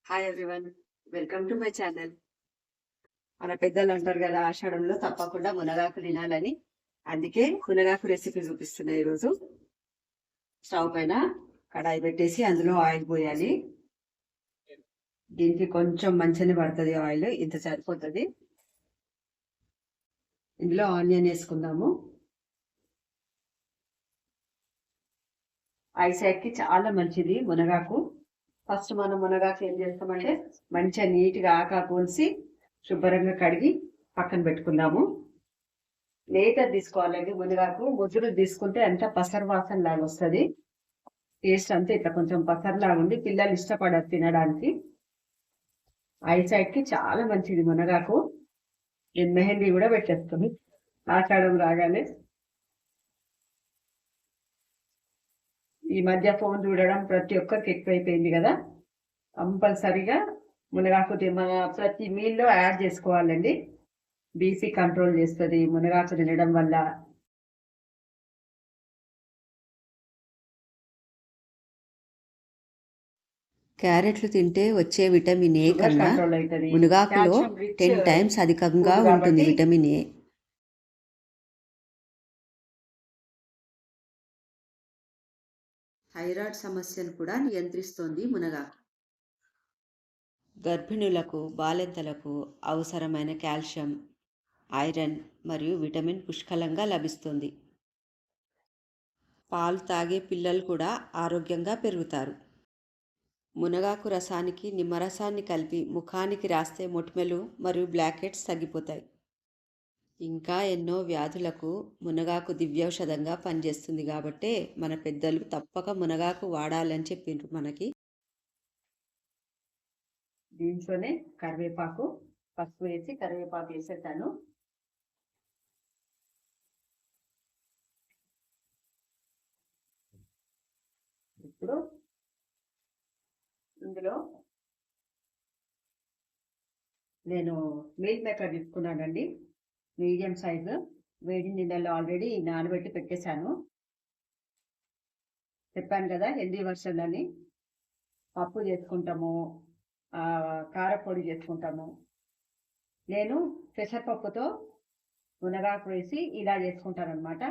Hi everyone, welcome to my channel. మన పెద్దలు అంటారు కదా, ఆషాఢంలో తప్పకుండా మునగాకు తినాలని. అందుకే మునగాకు రెసిపీ చూపిస్తున్నా. ఈరోజు స్టవ్ పైన కడాయి పెట్టేసి అందులో ఆయిల్ పోయాలి. దీనికి కొంచెం మంచిగా పడుతుంది ఆయిల్, ఇంత సరిపోతుంది. ఇందులో ఆనియన్ వేసుకుందాము. ఐసైట్ కి చాలా మంచిది మునగాకు. ఫస్ట్ మనం మునగాకు ఏం చేస్తామంటే మంచిగా నీట్గా ఆకాకు పోసి శుభ్రంగా కడిగి పక్కన పెట్టుకుందాము. లేత తీసుకోవాలండి మునగాకు. ముద్దులు తీసుకుంటే అంత పసరు వాసన లాగా వస్తుంది. టేస్ట్ అంతా ఇట్లా కొంచెం పసరులాగా ఉండి పిల్లలు ఇష్టపడరు తినడానికి. ఐసైట్ కి చాలా మంచిది మునగాకు. నేను మెహందీ కూడా పెట్టేస్తాను ఆషాఢం రాగానే. ఈ మధ్య ఫోన్ చూడడం ప్రతి ఒక్కరికి ఎక్కువైపోయింది కదా. కంపల్సరిగా మునగాకు మన ప్రతి మీల్లో యాడ్ చేసుకోవాలండి. బీపీ కంట్రోల్ చేస్తుంది మునగాకు తినడం వల్ల. క్యారెట్లు తింటే వచ్చే విటమిన్ ఏ కన్నా మునగాకులో 10 టైమ్స్ అధికంగా ఉంటుంది విటమిన్ ఏ. థైరాయిడ్ సమస్యను కూడా నియంత్రిస్తుంది మునగాకు. గర్భిణులకు, బాలింతలకు అవసరమైన కాల్షియం, ఐరన్ మరియు విటమిన్ పుష్కలంగా లభిస్తుంది. పాలు తాగే పిల్లలు కూడా ఆరోగ్యంగా పెరుగుతారు. మునగాకు రసానికి నిమ్మరసాన్ని కలిపి ముఖానికి రాస్తే మొటిమలు మరియు బ్లాక్ హెడ్స్ తగ్గిపోతాయి. ఇంకా ఎన్నో వ్యాధులకు మునగాకు దివ్యౌషధంగా పనిచేస్తుంది కాబట్టే మన పెద్దలు తప్పక మునగాకు వాడాలని చెప్పిండ్రు మనకి. దీంట్లోనే కరివేపాకు, పసుపు వేసి కరివేపాకు వేసేద్దాను. ఇప్పుడు ఇందులో నేను మీల్ మేకర్ తీసుకున్నానండి, మీడియం సైజు. వేడి నీళ్ళలో ఆల్రెడీ నానబెట్టి పెట్టేశాను. చెప్పాను కదా హెల్దీ వర్షన్ అని. పప్పు చేసుకుంటాము, కారపొడి చేసుకుంటాము. నేను పెసరపప్పుతో మునగాకు వేసి ఇలా చేసుకుంటాను అనమాట.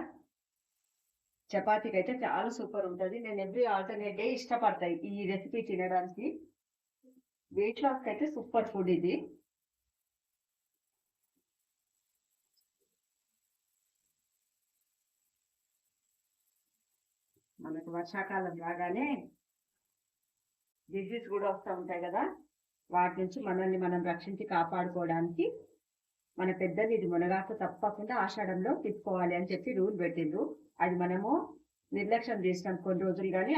చపాతీకి అయితే చాలా సూపర్ ఉంటుంది. నేను ఎవ్రీ ఆల్టర్నేట్ డే ఇష్టపడతాయి ఈ రెసిపీ తినడానికి. వెయిట్ లాస్కి అయితే సూపర్ ఫుడ్ ఇది. మనకు వర్షాకాలం రాగానే డిజీజ్ కూడా వస్తూ ఉంటాయి కదా, వాటి నుంచి మనల్ని మనం రక్షించి కాపాడుకోవడానికి మన పెద్దలు ఇది మునగాకు తప్పకుండా ఆషాఢంలో తీసుకోవాలి అని చెప్పి రూల్ పెట్టిండ్రు. అది మనము నిర్లక్ష్యం చేసినాం కొన్ని రోజులు, కానీ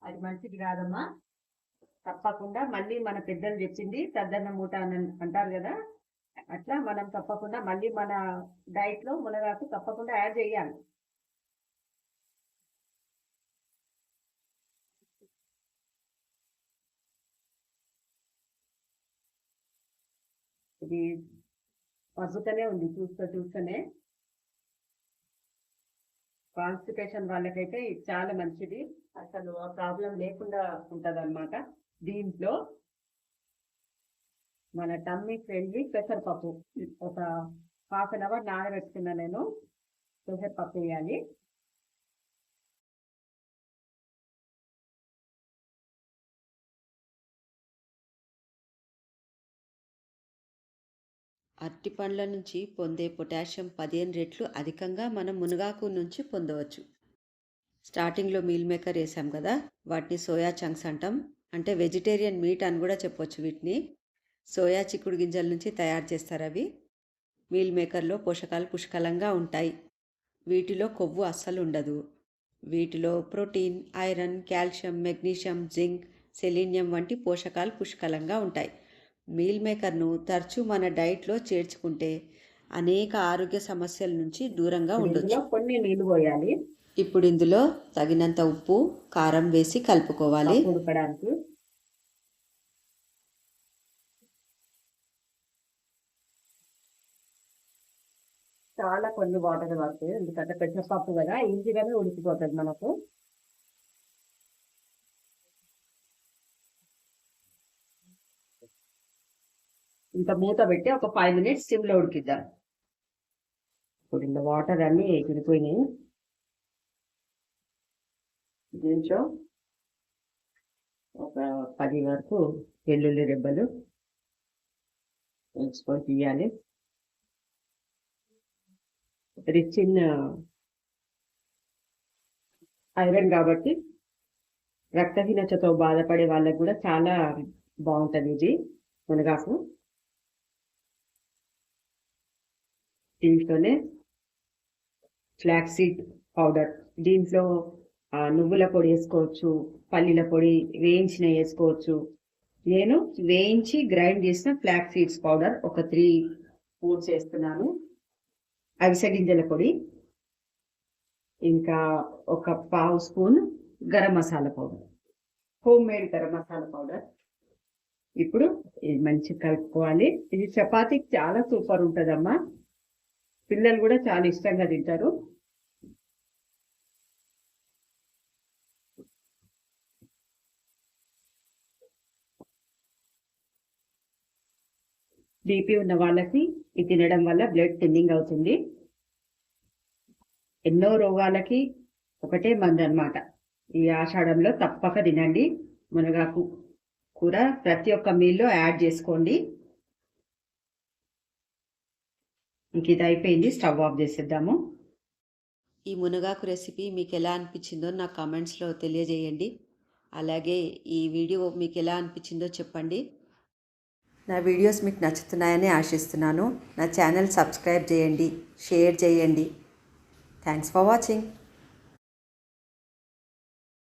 అది మంచిది కాదమ్మా. తప్పకుండా మళ్ళీ మన పెద్దలు చెప్పింది తద్దన్న మూట అని అంటారు కదా, అట్లా మనం తప్పకుండా మళ్ళీ మన డైట్ లో మునగాకు తప్పకుండా యాడ్ చేయాలి. ఇది మగ్గుతూనే ఉంది చూస్తూనే. కాన్స్టిపేషన్ వాళ్ళకైతే ఇది చాలా మంచిది, అసలు ఆ ప్రాబ్లం లేకుండా ఉంటుంది అనమాట. దీంట్లో మన టమ్మీ ఫ్రెండ్లీ పెసరపప్పు ఒక 1/2 అవర్ నానబెట్టుకున్నా నేను. పెసరపప్పు వేయాలి. అరటి పండ్ల నుంచి పొందే పొటాషియం 15 రెట్లు అధికంగా మనం మునగాకు నుంచి పొందవచ్చు. స్టార్టింగ్లో మీల్ మేకర్ వేసాం కదా, వాటిని సోయా చంక్స్ అంటాం. అంటే వెజిటేరియన్ మీట్ అని కూడా చెప్పొచ్చు వీటిని. సోయా చిక్కుడు గింజల నుంచి తయారు చేస్తారు అవి. మీల్ మేకర్లో పోషకాలు పుష్కలంగా ఉంటాయి. వీటిలో కొవ్వు అస్సలు ఉండదు. వీటిలో protein, iron, calcium, magnesium, zinc, selenium వంటి పోషకాలు పుష్కలంగా ఉంటాయి. మీల్ మేకర్ను తరచూ మన డైట్లో చేర్చుకుంటే అనేక ఆరోగ్య సమస్యల నుంచి దూరంగా ఉండొచ్చు. కొన్ని నీళ్ళు పోయాలి. ఇప్పుడు ఇందులో తగినంత ఉప్పు, కారం వేసి కలుపుకోవాలి. ఉడకడానికి చాలా కొన్ని వాటర్ పడుతుంది, ఎందుకంటే పెసరపప్పు కదా ఈజీగానే ఉడికిపోతుంది మనకు. ఇంత మూత పెట్టి ఒక 5 మినిట్స్ సిమ్లో ఉడికిద్దాం. ఇప్పుడు ఇంత వాటర్ అన్నీ ఎగిరిపోయినాయి. దీంట్లో ఒక 10 వరకు వెల్లుల్లి రెబ్బలు వేసుకొని తీయాలి. రిచ్ ఇన్ ఐరన్ కాబట్టి రక్తహీనతతో బాధపడే వాళ్ళకు కూడా చాలా బాగుంటుంది ఇది మునగాకు. దీంట్లోనే ఫ్లాక్స్ సీడ్ పౌడర్, దీంట్లో నువ్వుల పొడి వేసుకోవచ్చు, పల్లీల పొడి వేయించిన వేసుకోవచ్చు. నేను వేయించి గ్రైండ్ చేసిన ఫ్లాక్స్ సీడ్స్ పౌడర్ ఒక 3 స్పూన్స్ వేస్తున్నాను. అవిసె గింజల పొడి, ఇంకా ఒక 1/2 spoon garam masala powder, home made garam masala powder. ఇప్పుడు ఇది మంచిగా కలుపుకోవాలి. ఇది చపాతీకి చాలా సూపర్ ఉంటుందమ్మా. పిల్లలు కూడా చాలా ఇష్టంగా తింటారు. బీపీ ఉన్న వాళ్ళకి ఇది తినడం వల్ల బ్లడ్ థిన్నింగ్ అవుతుంది. ఎన్నో రోగాలకి ఒకటే మందు అన్నమాట. ఈ ఆషాఢంలో తప్పక తినండి. మునగాకు కూర ప్రతి ఒక్క మీల్లో యాడ్ చేసుకోండి. ఇంక ఇది అయిపోయింది, స్టవ్ ఆఫ్ చేసేద్దాము. ఈ మునగాకు రెసిపీ మీకు ఎలా అనిపించిందో నా కామెంట్స్లో తెలియజేయండి. అలాగే ఈ వీడియో మీకు ఎలా అనిపించిందో చెప్పండి. నా వీడియోస్ మీకు నచ్చుతున్నాయని ఆశిస్తున్నాను. నా ఛానల్ సబ్స్క్రైబ్ చేయండి, షేర్ చేయండి. Thanks for watching.